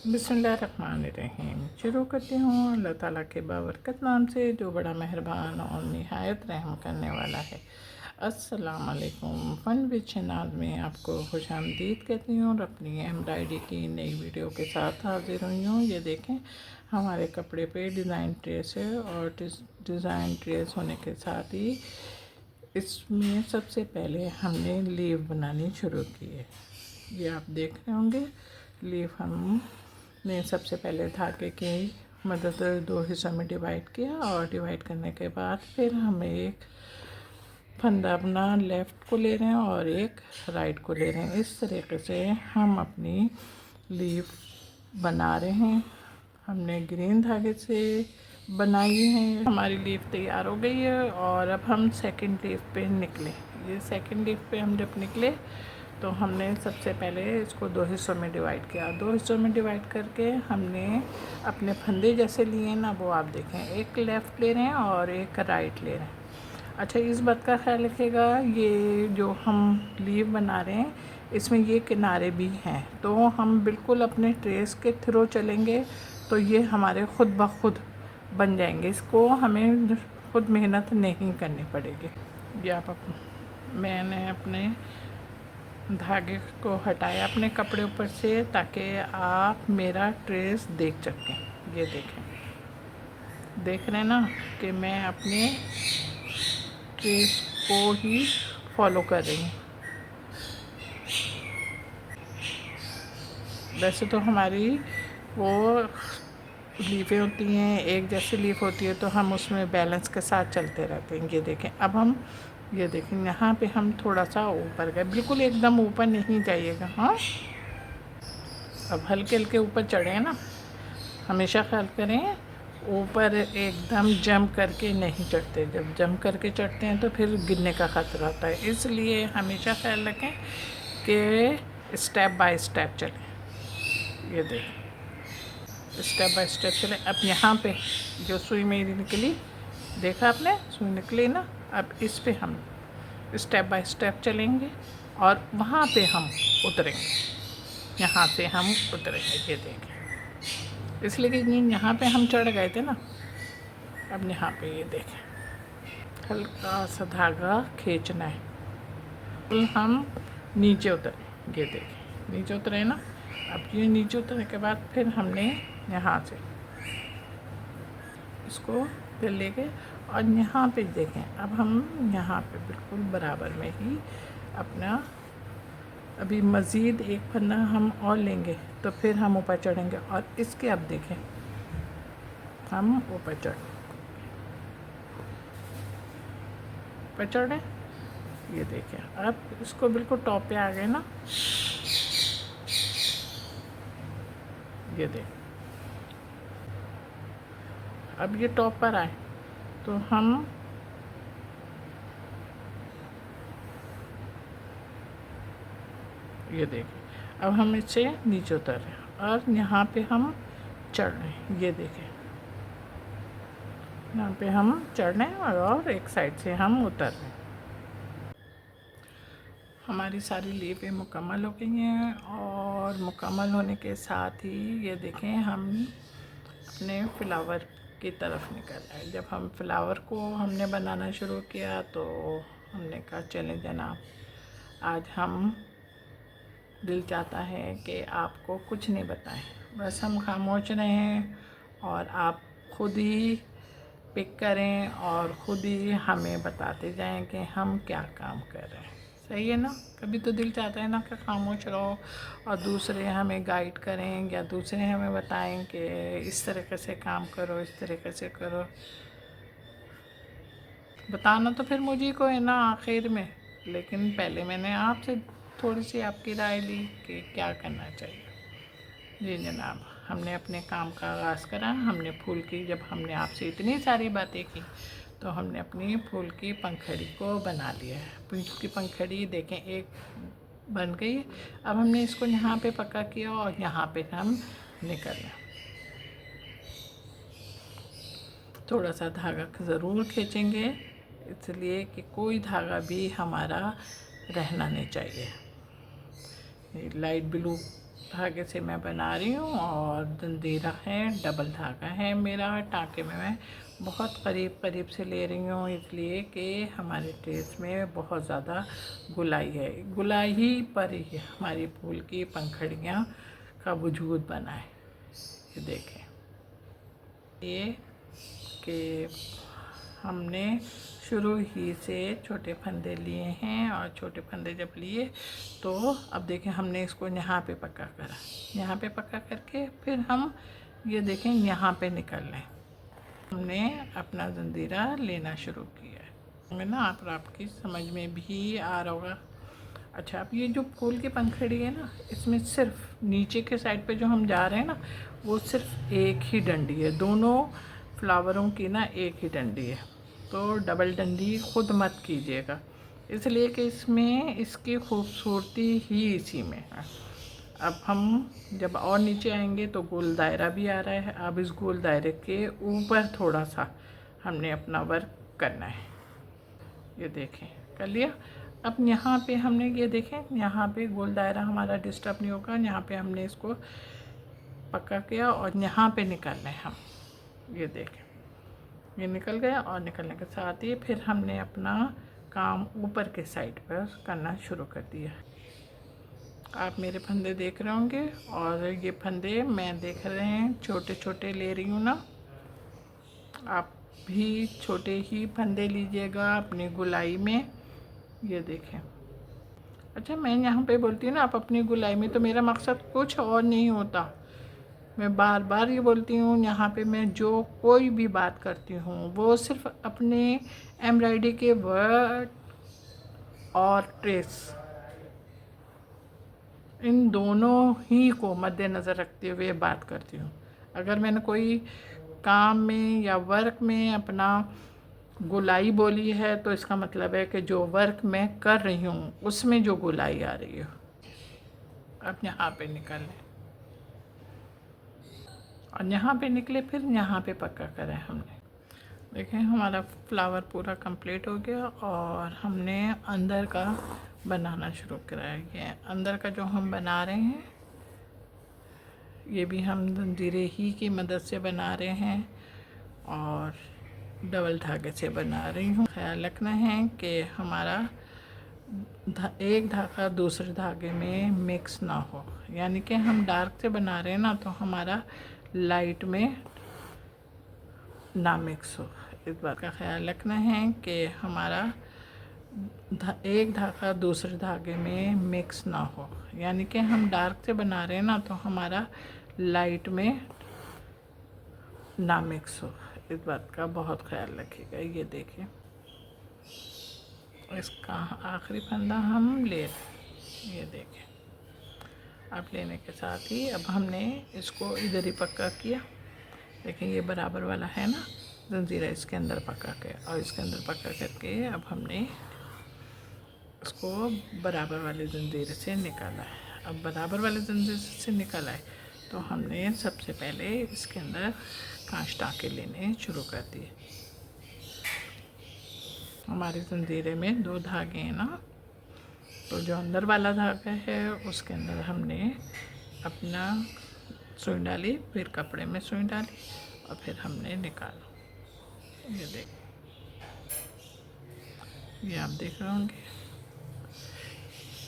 बिस्मिल्लाहिर्रहमानिर्रहीम। शुरू करती हूँ अल्लाह ताला के बाबरकत नाम से जो बड़ा मेहरबान और निहायत रहम करने वाला है। अस्सलाम वालेकुम। फ़न विद शनाज़ में आपको खुशामदीद कहती हूँ और अपनी एम्ब्रॉयडरी की नई वीडियो के साथ हाजिर हुई हूँ। ये देखें, हमारे कपड़े पे डिज़ाइन ट्रेस है और डिज़ाइन ट्रेस होने के साथ ही इसमें सबसे पहले हमने लीव बनानी शुरू की है। ये आप देख रहे होंगे, लीव हमने सबसे पहले धागे की मदद से 2 हिस्सों में डिवाइड किया और डिवाइड करने के बाद फिर हम एक फंदा अपना लेफ़्ट को ले रहे हैं और एक राइट को ले रहे हैं। इस तरीके से हम अपनी लीफ बना रहे हैं। हमने ग्रीन धागे से बनाई है। हमारी लीफ तैयार हो गई है और अब हम सेकंड लीफ पे निकले। ये सेकंड लीफ पे हम जब निकले तो हमने सबसे पहले इसको 2 हिस्सों में डिवाइड किया। 2 हिस्सों में डिवाइड करके हमने अपने फंदे जैसे लिए ना, वो आप देखें, एक लेफ़्ट ले रहे हैं और एक राइट ले रहे हैं। अच्छा, इस बात का ख्याल रखिएगा, ये जो हम लीव बना रहे हैं इसमें ये किनारे भी हैं, तो हम बिल्कुल अपने ट्रेस के थ्रू चलेंगे तो ये हमारे ख़ुद ब खुद बन जाएंगे। इसको हमें खुद मेहनत नहीं करनी पड़ेगी। ये मैंने अपने धागे को हटाया अपने कपड़े ऊपर से ताकि आप मेरा ट्रेस देख सकें। ये देखें, देख रहे हैं ना कि मैं अपने ट्रेस को ही फॉलो कर रही हूँ। वैसे तो हमारी वो लीफें होती हैं, एक जैसी लीफ होती है, तो हम उसमें बैलेंस के साथ चलते रहते हैं। ये देखें, अब हम ये देखें, यहाँ पे हम थोड़ा सा ऊपर गए, बिल्कुल एकदम ऊपर नहीं जाइएगा। हाँ, अब हल्के हल्के ऊपर चढ़े ना, हमेशा ख्याल करें ऊपर एकदम जंप करके नहीं चढ़ते। जब जंप करके चढ़ते हैं तो फिर गिरने का ख़तरा होता है, इसलिए हमेशा ख्याल रखें कि स्टेप बाय स्टेप चलें। ये देखें, स्टेप बाय स्टेप चलें। अब यहाँ पे जो सुई मेरी निकली, देखा आपने, सुई निकली ना, अब इस पे हम स्टेप बाय स्टेप चलेंगे और वहाँ पे हम उतरेंगे। यहाँ से हम उतरेंगे। ये देखें, इसलिए कि यहाँ पे हम चढ़ गए थे ना, अब यहाँ पे ये देखें, हल्का सा धागा खींचना है, तो हम नीचे उतरे। ये देखें, नीचे उतरे ना। अब ये नीचे उतरने के बाद फिर हमने यहाँ से इसको फिर ले गए और यहाँ पे देखें, अब हम यहाँ पे बिल्कुल बराबर में ही अपना अभी मज़ीद एक फंदा हम और लेंगे तो फिर हम ऊपर चढ़ेंगे। और इसके अब देखें, हम ऊपर चढ़े। ये देखें, अब इसको बिल्कुल टॉप पे आ गए ना। ये देखें, अब ये टॉप पर आए तो हम ये देखें, अब हम इससे नीचे उतर रहे हैं और यहाँ पे हम चढ़ रहे हैं। ये देखें, यहाँ पे हम चढ़ रहे हैं और एक साइड से हम उतर रहे हैं। हमारी सारी लीफें मुकम्मल हो गई हैं और मुकम्मल होने के साथ ही ये देखें, हम अपने फ्लावर की तरफ निकल आए। जब हम फ्लावर को हमने बनाना शुरू किया तो हमने कहा चलें जनाब, आज हम दिल चाहता है कि आपको कुछ नहीं बताएं, बस हम खामोश रहें और आप खुद ही पिक करें और ख़ुद ही हमें बताते जाएं कि हम क्या काम कर रहे हैं। सही है ना? कभी तो दिल चाहता है ना कि खामोश रहो और दूसरे हमें गाइड करें या दूसरे हमें बताएं कि इस तरीके से काम करो, इस तरीके से करो। बताना तो फिर मुझे को है ना आखिर में, लेकिन पहले मैंने आपसे थोड़ी सी आपकी राय ली कि क्या करना चाहिए। जी जनाब, हमने अपने काम का आगाज़ करा। हमने फूल की, जब हमने आपसे इतनी सारी बातें की तो हमने अपनी फूल की पंखड़ी को बना लिया है। फूल की पंखड़ी देखें, एक बन गई। अब हमने इसको यहाँ पे पक्का किया और यहाँ पे हम निकल रहे हैं। थोड़ा सा धागा ज़रूर खींचेंगे, इसलिए कि कोई धागा भी हमारा रहना नहीं चाहिए। लाइट ब्लू धागे से मैं बना रही हूँ और जंजीरा है, डबल धागा है मेरा। टाँके में मैं बहुत करीब करीब से ले रही हूँ, इसलिए कि हमारे ड्रेस में बहुत ज़्यादा गुलाई है। गुलाई पर ही हमारी फूल की पंखड़ियाँ का वजूद बना है। ये देखें, ये कि हमने शुरू ही से छोटे फंदे लिए हैं, और छोटे फंदे जब लिए तो अब देखें हमने इसको यहाँ पे पक्का करा। यहाँ पे पक्का करके फिर हम ये देखें यहाँ पे निकल लें। हमने अपना जंजीरा लेना शुरू किया है ना। आपकी समझ में भी आ रहा होगा। अच्छा, अब ये जो फूल की पंखड़ी है ना, इसमें सिर्फ नीचे के साइड पे जो हम जा रहे हैं ना, वो सिर्फ एक ही डंडी है। दोनों फ्लावरों की ना एक ही डंडी है, तो डबल डंडी खुद मत कीजिएगा, इसलिए कि इसमें इसकी खूबसूरती ही इसी में है। अब हम जब और नीचे आएंगे तो गोल दायरा भी आ रहा है। अब इस गोल दायरे के ऊपर थोड़ा सा हमने अपना वर्क करना है। ये देखें, कर लिया। अब यहाँ पे हमने ये देखें, यहाँ पे गोल दायरा हमारा डिस्टर्ब नहीं होगा। यहाँ पे हमने इसको पक्का किया और यहाँ पे निकालना है हम। ये देखें, ये निकल गया, और निकलने के साथ ही फिर हमने अपना काम ऊपर के साइड पर करना शुरू कर दिया। आप मेरे फंदे देख रहे होंगे, और ये फंदे मैं देख रहे हैं छोटे छोटे ले रही हूँ ना। आप भी छोटे ही फंदे लीजिएगा अपनी गुलाई में। ये देखें। अच्छा, मैं यहाँ पे बोलती हूँ ना आप अपनी गुलाई में, तो मेरा मकसद कुछ और नहीं होता। मैं बार बार ये बोलती हूँ, यहाँ पे मैं जो कोई भी बात करती हूँ वो सिर्फ अपने एम्ब्रॉयडरी के वर्ड और ट्रेस, इन दोनों ही को मद्देनज़र रखते हुए बात करती हूँ। अगर मैंने कोई काम में या वर्क में अपना गुलाई बोली है, तो इसका मतलब है कि जो वर्क मैं कर रही हूँ उसमें जो गुलाई आ रही है। अब यहाँ पे निकल लें, और यहाँ पे निकले, फिर यहाँ पे पक्का करें हमने। देखें, हमारा फ्लावर पूरा कंप्लीट हो गया, और हमने अंदर का बनाना शुरू करा है। ये अंदर का जो हम बना रहे हैं, ये भी हम जंजीरे ही की मदद से बना रहे हैं, और डबल धागे से बना रही हूँ। ख्याल रखना है कि हमारा एक धागा दूसरे धागे में मिक्स ना हो, यानी कि हम डार्क से बना रहे हैं ना, तो हमारा लाइट में ना मिक्स हो। इस बात का ख्याल रखना है कि हमारा एक धागा दूसरे धागे में मिक्स ना हो, यानी कि हम डार्क से बना रहे हैं ना, तो हमारा लाइट में ना मिक्स हो। इस बात का बहुत ख्याल रखिएगा। ये देखिए, इसका आखिरी फंदा हम ले रहे हैं। ये देखें, अब लेने के साथ ही अब हमने इसको इधर ही पक्का किया। देखिए, ये बराबर वाला है ना जंजीरा, इसके अंदर पक्का किया, और इसके अंदर पक्का करके अब हमने इसको बराबर वाले जंजीरे से निकाला है। अब बराबर वाले जंजीरे से निकाला है, तो हमने सबसे पहले इसके अंदर कांच टाँके लेने शुरू कर दिए। हमारे जंजीरे में 2 धागे हैं ना, तो जो अंदर वाला धागा है उसके अंदर हमने अपना सुई डाली, फिर कपड़े में सुई डाली, और फिर हमने निकाला। ये देख, ये आप देख रहे होंगे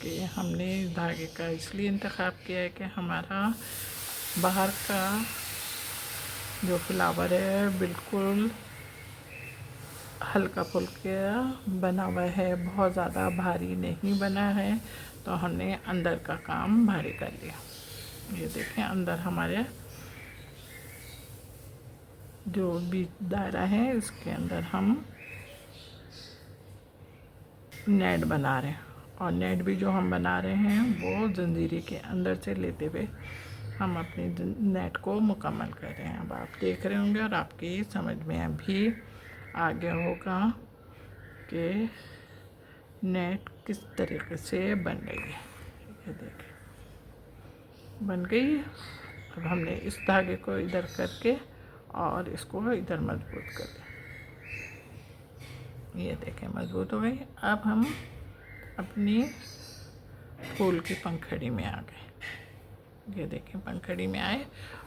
कि हमने इस धागे का इसलिए इंतखाब किया है कि हमारा बाहर का जो फ्लावर है बिल्कुल हल्का फुल्का बना हुआ है, बहुत ज़्यादा भारी नहीं बना है, तो हमने अंदर का काम भारी कर लिया। ये देखें, अंदर हमारे जो बीच दायरा है इसके अंदर हम नेट बना रहे हैं, और नेट भी जो हम बना रहे हैं वो जंजीरे के अंदर से लेते हुए हम अपने नेट को मुकम्मल कर रहे हैं। अब आप देख रहे होंगे और आपकी समझ में अभी आ गया होगा कि नेट किस तरीके से बन गई है। ये देखें, बन गई। अब हमने इस धागे को इधर करके और इसको इधर मजबूत कर दिया। ये देखें, मजबूत हो गई। अब हम अपनी फूल की पंखड़ी में आ गए। ये देखें पंखड़ी में आए,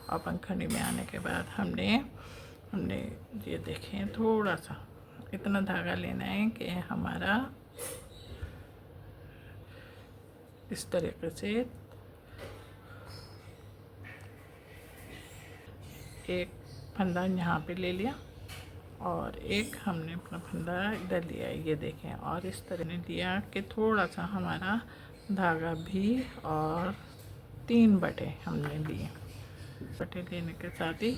और पंखड़ी में आने के बाद हमने हमने ये देखें थोड़ा सा इतना धागा लेना है कि हमारा इस तरीके से एक फंदा यहाँ पे ले लिया और एक हमने अपना फंदा इधर लिया है, ये देखें, और इस तरह ने लिया कि थोड़ा सा हमारा धागा भी, और 3 बटे हमने लिए। बटे लेने के साथ ही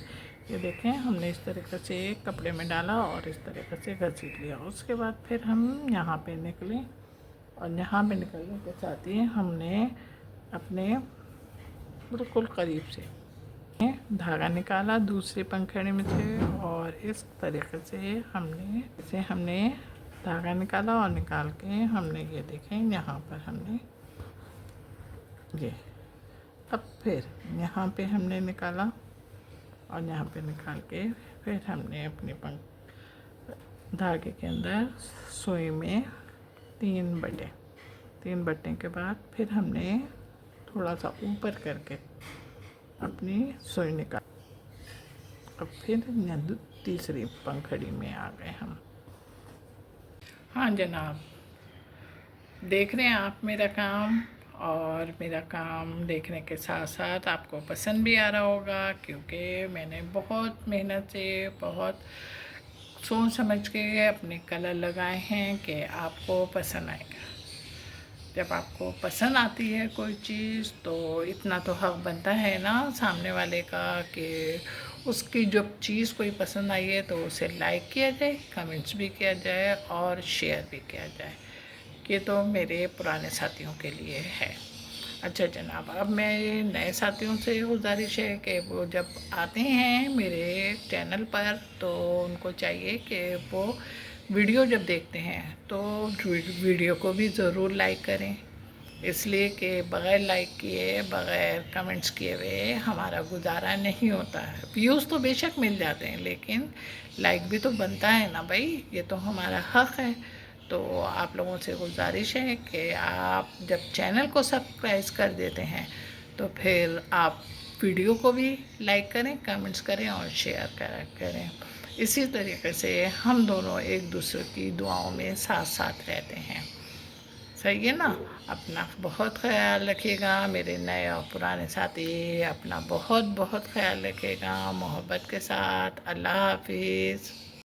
ये देखें हमने इस तरीके से कपड़े में डाला और इस तरीके से घसीट लिया। उसके बाद फिर हम यहाँ पे निकले, और यहाँ पे निकलने के साथ ही हमने अपने बिल्कुल करीब से धागा निकाला दूसरी पंखड़ी में से, और इस तरीके से हमने धागा निकाला, और निकाल के हमने ये देखें यहाँ पर हमने ये, अब फिर यहाँ पे हमने निकाला, और यहाँ पे निकाल के फिर हमने अपने धागे के अंदर सुई में 3 बटने के बाद फिर हमने थोड़ा सा ऊपर करके अपनी सुई निकाल। अब फिर तीसरी पंखड़ी में आ गए हम। हाँ जनाब, देख रहे हैं आप मेरा काम, और मेरा काम देखने के साथ साथ आपको पसंद भी आ रहा होगा, क्योंकि मैंने बहुत मेहनत से, बहुत सोच समझ के अपने कलर लगाए हैं कि आपको पसंद आएगा। जब आपको पसंद आती है कोई चीज़ तो इतना तो हक बनता है ना सामने वाले का कि उसकी जब चीज़ कोई पसंद आई है तो उसे लाइक किया जाए, कमेंट्स भी किया जाए और शेयर भी किया जाए। ये तो मेरे पुराने साथियों के लिए है। अच्छा जनाब, अब मैं नए साथियों से गुजारिश है कि वो जब आते हैं मेरे चैनल पर तो उनको चाहिए कि वो वीडियो जब देखते हैं तो वीडियो को भी ज़रूर लाइक करें, इसलिए कि बग़ैर लाइक किए, बग़ैर कमेंट्स किए हुए हमारा गुजारा नहीं होता है। व्यूज़ तो बेशक मिल जाते हैं लेकिन लाइक भी तो बनता है ना भाई, ये तो हमारा हक़ है। तो आप लोगों से गुजारिश है कि आप जब चैनल को सब्सक्राइब कर देते हैं तो फिर आप वीडियो को भी लाइक करें, कमेंट्स करें और शेयर करें। इसी तरीके से हम दोनों एक दूसरे की दुआओं में साथ साथ रहते हैं। सही है ना? अपना बहुत ख्याल रखिएगा मेरे नए और पुराने साथी, अपना बहुत बहुत ख्याल रखिएगा मोहब्बत के साथ। अल्लाह हाफिज़।